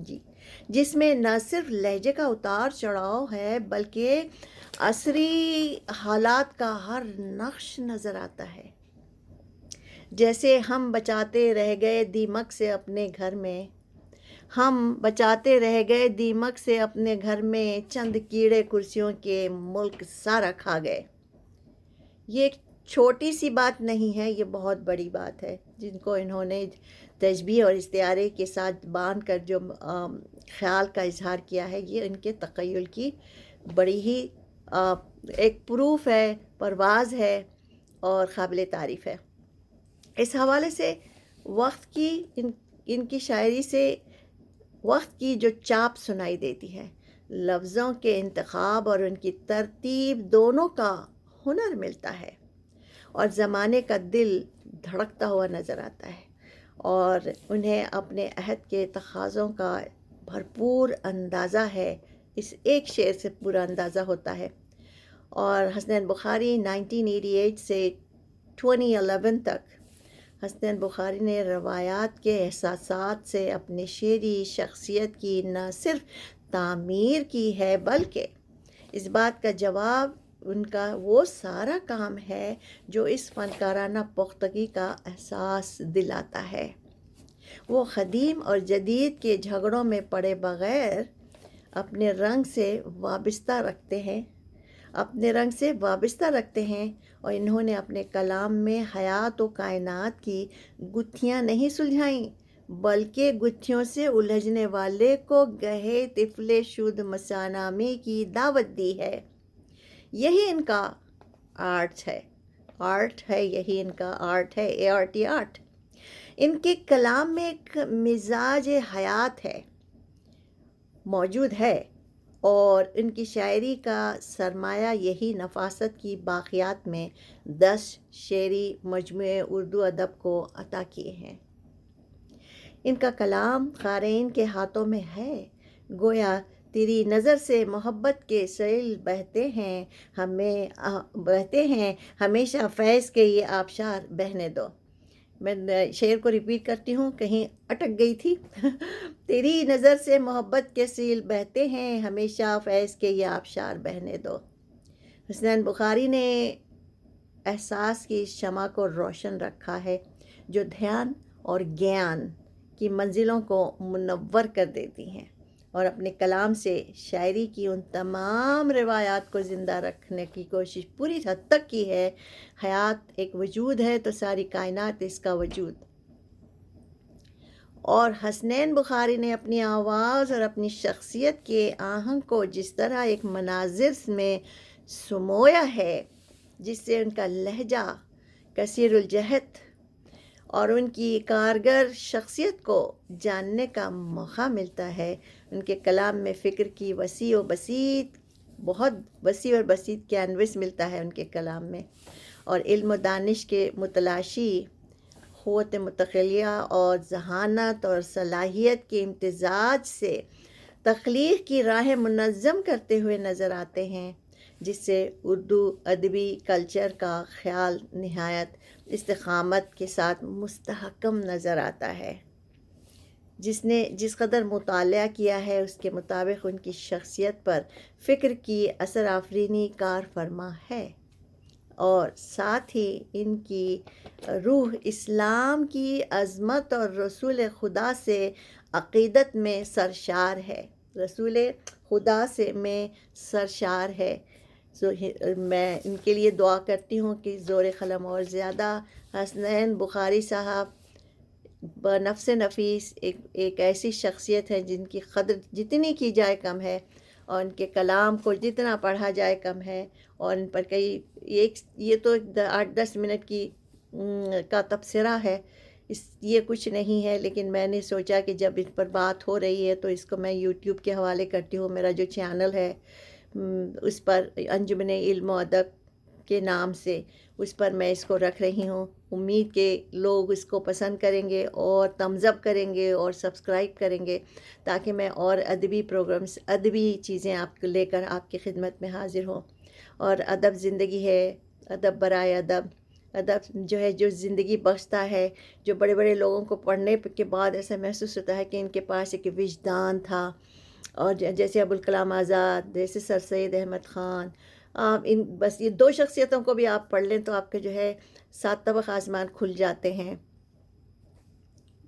جی، جس میں نہ صرف لہجے کا اتار چڑھاؤ ہے بلکہ عصری حالات کا ہر نقش نظر آتا ہے، جیسے ہم بچاتے رہ گئے دیمک سے اپنے گھر میں، ہم بچاتے رہ گئے دیمک سے اپنے گھر میں، چند کیڑے کرسیوں کے ملک سارا کھا گئے۔ یہ ایک چھوٹی سی بات نہیں ہے، یہ بہت بڑی بات ہے، جن کو انہوں نے تشبیہ اور استعارے کے ساتھ باندھ کر جو خیال کا اظہار کیا ہے، یہ ان کے تخیل کی بڑی ہی ایک پروف ہے، پرواز ہے اور قابل تعریف ہے۔ اس حوالے سے وقت کی ان کی شاعری سے وقت کی جو چاپ سنائی دیتی ہے، لفظوں کے انتخاب اور ان کی ترتیب دونوں کا ہنر ملتا ہے، اور زمانے کا دل دھڑکتا ہوا نظر آتا ہے، اور انہیں اپنے عہد کے تقاضوں کا بھرپور اندازہ ہے، اس ایک شعر سے پورا اندازہ ہوتا ہے۔ اور حسنین بخاری 1988 سے 2011 تک حسنین بخاری نے روایات کے احساسات سے اپنی شعری شخصیت کی نہ صرف تعمیر کی ہے بلکہ اس بات کا جواب ان کا وہ سارا کام ہے جو اس فنکارانہ پختگی کا احساس دلاتا ہے۔ وہ قدیم اور جدید کے جھگڑوں میں پڑے بغیر اپنے رنگ سے وابستہ رکھتے ہیں، اور انہوں نے اپنے کلام میں حیات و کائنات کی گتھیاں نہیں سلجھائیں بلکہ گتھیوں سے الجھنے والے کو گہے طفل شدھ مسانامے کی دعوت دی ہے۔ یہی ان کا آرٹ ہے، یہی ان کا آرٹ ہے، ART۔ ان کے کلام میں ایک مزاج حیات ہے، موجود ہے، اور ان کی شاعری کا سرمایہ یہی نفاست کی باقیات میں 10 شعری مجموعے اردو ادب کو عطا کیے ہیں۔ ان کا کلام قارئین کے ہاتھوں میں ہے، گویا تیری نظر سے محبت کے سیل بہتے ہیں، ہمیشہ فیض کے یہ آبشار بہنے دو۔ میں شعر کو ریپیٹ کرتی ہوں، کہیں اٹک گئی تھی۔ تیری نظر سے محبت کے سیل بہتے ہیں، ہمیشہ فیض کے یہ آبشار بہنے دو۔ حسنین بخاری نے احساس کی شمع کو روشن رکھا ہے جو دھیان اور گیان کی منزلوں کو منور کر دیتی ہیں، اور اپنے کلام سے شاعری کی ان تمام روایات کو زندہ رکھنے کی کوشش پوری حد تک کی ہے۔ حیات ایک وجود ہے تو ساری کائنات اس کا وجود، اور حسنین بخاری نے اپنی آواز اور اپنی شخصیت کے آہنگ کو جس طرح ایک مناظر میں سمویا ہے، جس سے ان کا لہجہ کثیر الجہت اور ان کی کارگر شخصیت کو جاننے کا موقع ملتا ہے۔ ان کے کلام میں فکر کی بہت وسیع اور بسیط کینوس ملتا ہے ان کے کلام میں، اور علم و دانش کے متلاشی، قوت متخلیہ اور ذہانت اور صلاحیت کے امتزاج سے تخلیق کی راہیں منظم کرتے ہوئے نظر آتے ہیں، جس سے اردو ادبی کلچر کا خیال نہایت استقامت کے ساتھ مستحکم نظر آتا ہے۔ جس نے جس قدر مطالعہ کیا ہے اس کے مطابق ان کی شخصیت پر فکر کی اثر آفرینی کار فرما ہے، اور ساتھ ہی ان کی روح اسلام کی عظمت اور رسول خدا سے عقیدت میں سرشار ہے، میں ان کے لیے دعا کرتی ہوں کہ زور قلم اور زیادہ حسنین بخاری صاحب بنفس نفیس ایک ایسی شخصیت ہے جن کی قدر جتنی کی جائے کم ہے، اور ان کے کلام کو جتنا پڑھا جائے کم ہے، اور ان پر یہ تو 8-10 منٹ کا تبصرہ ہے، یہ کچھ نہیں ہے، لیکن میں نے سوچا کہ جب اس پر بات ہو رہی ہے تو اس کو میں یوٹیوب کے حوالے کرتی ہوں۔ میرا جو چینل ہے اس پر انجمن علم و ادب کے نام سے، اس پر میں اس کو رکھ رہی ہوں۔ امید کہ لوگ اس کو پسند کریں گے اور تمز اپ کریں گے اور سبسکرائب کریں گے، تاکہ میں اور ادبی پروگرامز، ادبی چیزیں آپ کو لے کر آپ کی خدمت میں حاضر ہوں۔ اور ادب زندگی ہے، ادب برائے ادب، ادب جو ہے جو زندگی بخشتا ہے، جو بڑے بڑے لوگوں کو پڑھنے کے بعد ایسا محسوس ہوتا ہے کہ ان کے پاس ایک وجدان تھا، اور جیسے ابوالکلام آزاد، جیسے سر سید احمد خان، آپ ان بس یہ دو شخصیتوں کو بھی آپ پڑھ لیں تو آپ کے جو ہے سات طبق آسمان کھل جاتے ہیں.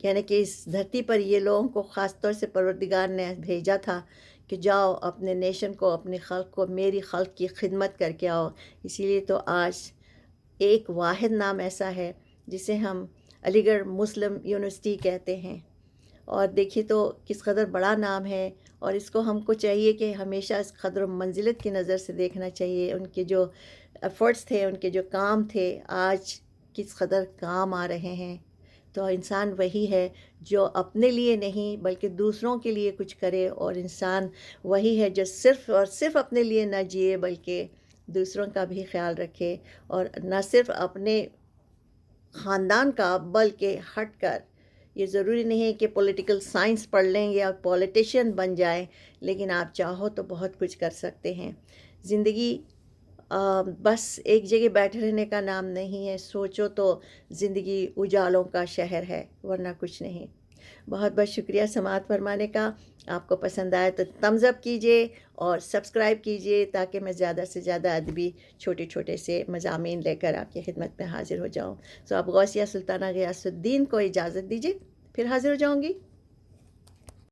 یعنی کہ اس دھرتی پر یہ لوگوں کو خاص طور سے پروردگار نے بھیجا تھا کہ جاؤ اپنے نیشن کو، اپنی خلق کو، میری خلق کی خدمت کر کے آؤ. اسی لیے تو آج ایک واحد نام ایسا ہے جسے ہم علی گڑھ مسلم یونیورسٹی کہتے ہیں، اور دیکھیے تو کس قدر بڑا نام ہے، اور اس کو ہم کو چاہیے کہ ہمیشہ اس قدر و منزلت کی نظر سے دیکھنا چاہیے. ان کے جو ایفرٹس تھے، ان کے جو کام تھے، آج کس قدر کام آ رہے ہیں. تو انسان وہی ہے جو اپنے لیے نہیں بلکہ دوسروں کے لیے کچھ کرے، اور انسان وہی ہے جو صرف اور صرف اپنے لیے نہ جیے بلکہ دوسروں کا بھی خیال رکھے، اور نہ صرف اپنے خاندان کا بلکہ ہٹ کر. یہ ضروری نہیں ہے کہ پولیٹیکل سائنس پڑھ لیں یا پولیٹیشین بن جائیں، لیکن آپ چاہو تو بہت کچھ کر سکتے ہیں. زندگی بس ایک جگہ بیٹھے رہنے کا نام نہیں ہے. سوچو تو زندگی اجالوں کا شہر ہے، ورنہ کچھ نہیں. بہت بہت شکریہ سماعت فرمانے کا. آپ کو پسند آئے تو تمز اپ کیجئے اور سبسکرائب کیجئے تاکہ میں زیادہ سے زیادہ ادبی چھوٹے چھوٹے سے مضامین لے کر آپ کی خدمت میں حاضر ہو جاؤں. سو اب غوثیہ سلطانہ غیاث الدین کو اجازت دیجیے، پھر حاضر ہو جاؤں گی.